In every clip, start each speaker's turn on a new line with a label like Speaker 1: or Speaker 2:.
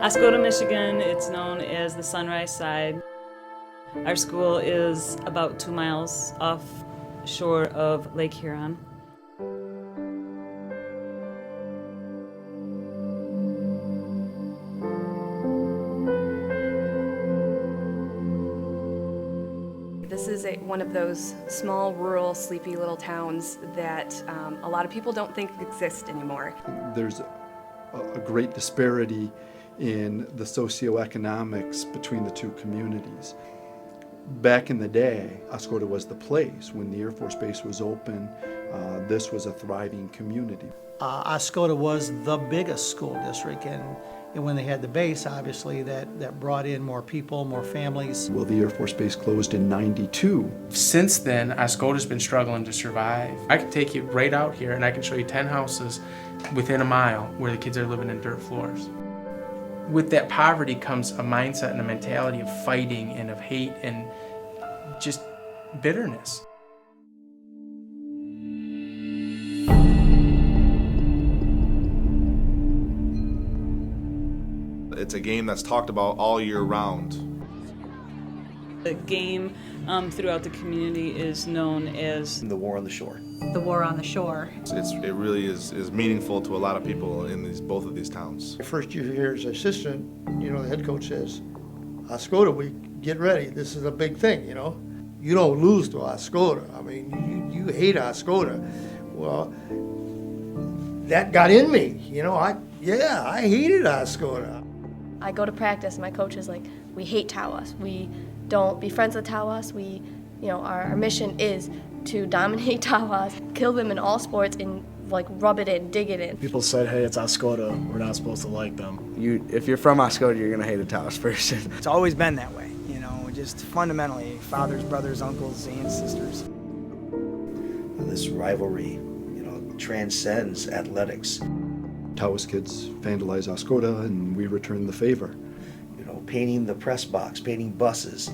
Speaker 1: Oscoda, Michigan, it's known as the Sunrise Side. Our school is about 2 miles offshore of Lake Huron.
Speaker 2: This is one of those small, rural, sleepy little towns that a lot of people don't think exist anymore.
Speaker 3: There's a great disparity in the socioeconomics between the two communities. Back in the day, Oscoda was the place. When the Air Force Base was open, this was a thriving community.
Speaker 4: Oscoda was the biggest school district, and when they had the base, obviously, that brought in more people, more families.
Speaker 3: Well, the Air Force Base closed in '92.
Speaker 5: Since then, Oscoda's been struggling to survive. I can take you right out here and I can show you 10 houses within a mile where the kids are living in dirt floors. With that poverty comes a mindset and a mentality of fighting and of hate and just bitterness.
Speaker 6: It's a game that's talked about all year round.
Speaker 1: The game throughout the community is known as
Speaker 7: The War on the Shore.
Speaker 8: The War on the Shore.
Speaker 6: It really is meaningful to a lot of people in both of these towns.
Speaker 9: The first year here as assistant, the head coach says, Oscoda week, get ready. This is a big thing, You don't lose to Oscoda. I mean, you hate Oscoda. Well, that got in me, I hated Oscoda.
Speaker 10: I go to practice, my coach is like, we hate Tawas. We don't be friends with Tawas. Our mission is to dominate Tawas, kill them in all sports, and rub it in, dig it in.
Speaker 11: People said, hey, it's Oscoda, we're not supposed to like them.
Speaker 7: If you're from Oscoda, you're gonna hate a Tawas person.
Speaker 12: It's always been that way, just fundamentally, fathers, brothers, uncles, aunts, sisters.
Speaker 7: This rivalry, transcends athletics.
Speaker 3: Tawas kids vandalize Oscoda and we return the favor.
Speaker 7: Painting the press box, painting buses.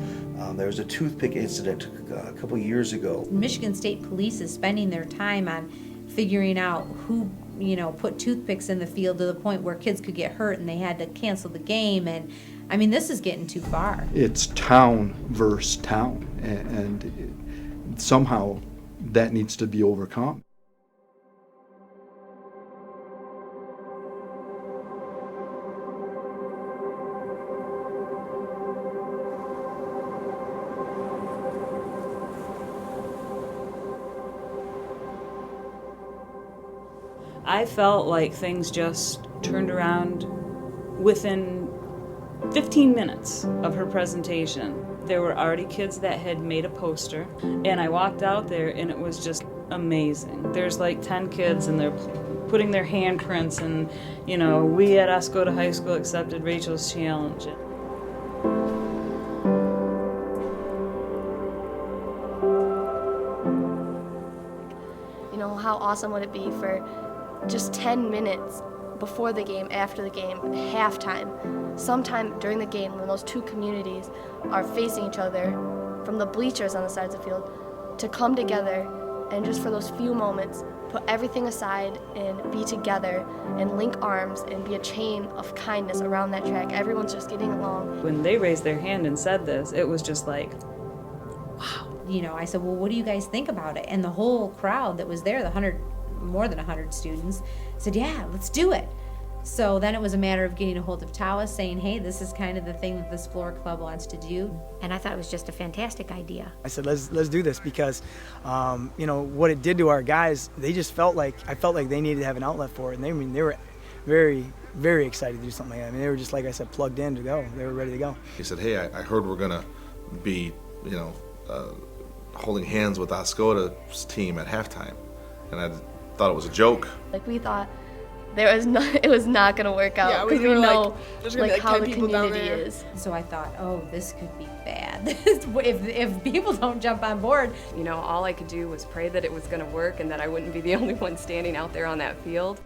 Speaker 7: There was a toothpick incident a couple years ago.
Speaker 8: Michigan State Police is spending their time on figuring out who, put toothpicks in the field to the point where kids could get hurt and they had to cancel the game. And I mean, this is getting too far.
Speaker 3: It's town versus town, and somehow that needs to be overcome.
Speaker 1: I felt like things just turned around within 15 minutes of her presentation. There were already kids that had made a poster, and I walked out there and it was just amazing. There's 10 kids and they're putting their handprints and, we at Oscoda High School accepted Rachel's challenge.
Speaker 10: How awesome would it be for just 10 minutes before the game, after the game, halftime, sometime during the game when those two communities are facing each other from the bleachers on the sides of the field, to come together and just for those few moments put everything aside and be together and link arms and be a chain of kindness around that track. Everyone's just getting along.
Speaker 1: When they raised their hand and said this, it was just like, wow.
Speaker 8: I said, well, what do you guys think about it? And the whole crowd that was there, more than 100 students, said, yeah, let's do it. So then it was a matter of getting a hold of Tawas, saying, hey, this is kind of the thing that this floor club wants to do.
Speaker 10: And I thought it was just a fantastic idea.
Speaker 12: I said, let's do this because, what it did to our guys, I felt like they needed to have an outlet for it. And they were very, very excited to do something like that. They were just, like I said, plugged in to go. They were ready to go.
Speaker 6: He said, hey, I heard we're gonna be, holding hands with Oscoda's team at halftime. And I thought it was a joke.
Speaker 10: We thought it was not going to work out because we know how the community is.
Speaker 8: So I thought, oh, this could be bad if people don't jump on board.
Speaker 2: All I could do was pray that it was going to work and that I wouldn't be the only one standing out there on that field.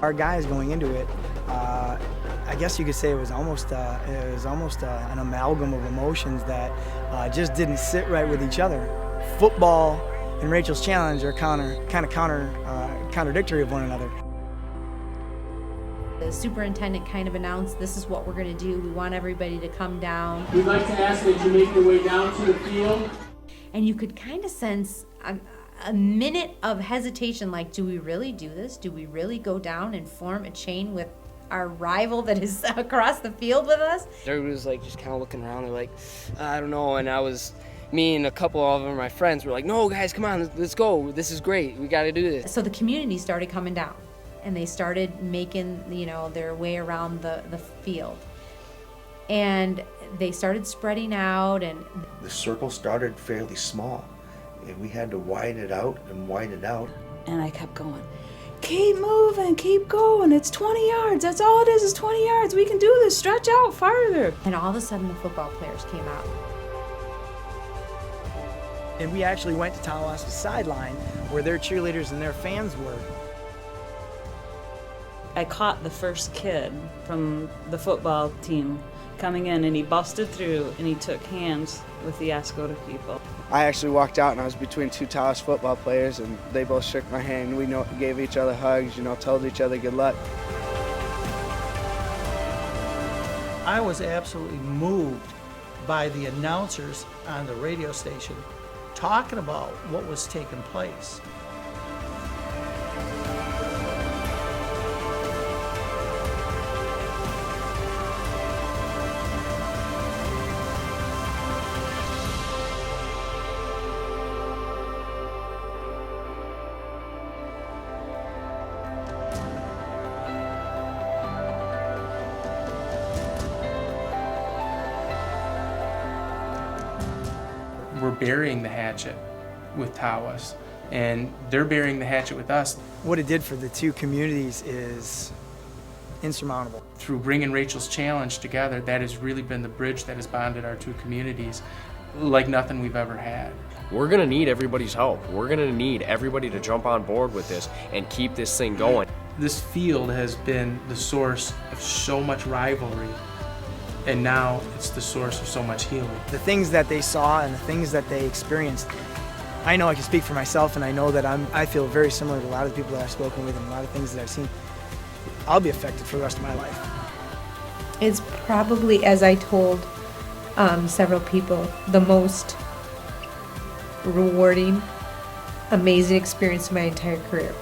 Speaker 12: Our guys going into it, I guess you could say it was almost an amalgam of emotions that just didn't sit right with each other. Football and Rachel's Challenge are contradictory of one another.
Speaker 8: The superintendent kind of announced, this is what we're going to do. We want everybody to come down.
Speaker 13: We'd like to ask that you make your way down to the field.
Speaker 8: And you could kind of sense a minute of hesitation, like, do we really do this? Do we really go down and form a chain with our rival that is across the field with us?
Speaker 14: Everybody was like just kind of looking around. They're like, I don't know. And me and a couple of them, my friends, were like, no, guys, come on, let's go. This is great. We got to do this.
Speaker 8: So the community started coming down, and they started making, their way around the field. And they started spreading out, and
Speaker 7: the circle started fairly small, and we had to widen it out and widen it out.
Speaker 1: And I kept going, keep moving, keep going, it's 20 yards, that's all it is 20 yards, we can do this, stretch out farther.
Speaker 8: And all of a sudden the football players came out.
Speaker 12: And we actually went to Tallahassee sideline where their cheerleaders and their fans were.
Speaker 1: I caught the first kid from the football team coming in, and he busted through and he took hands with the Ascota people.
Speaker 15: I actually walked out and I was between two Tallahassee football players, and they both shook my hand. We gave each other hugs, told each other good luck.
Speaker 4: I was absolutely moved by the announcers on the radio station talking about what was taking place.
Speaker 5: We're burying the hatchet with Tawas, and they're burying the hatchet with us.
Speaker 12: What it did for the two communities is insurmountable.
Speaker 5: Through bringing Rachel's Challenge together, that has really been the bridge that has bonded our two communities like nothing we've ever had.
Speaker 16: We're gonna need everybody's help. We're gonna need everybody to jump on board with this and keep this thing going.
Speaker 5: This field has been the source of so much rivalry, and now it's the source of so much healing.
Speaker 12: The things that they saw and the things that they experienced, I know I can speak for myself, and I know that I feel very similar to a lot of the people that I've spoken with and a lot of things that I've seen. I'll be affected for the rest of my life.
Speaker 8: It's probably, as I told several people, the most rewarding, amazing experience of my entire career.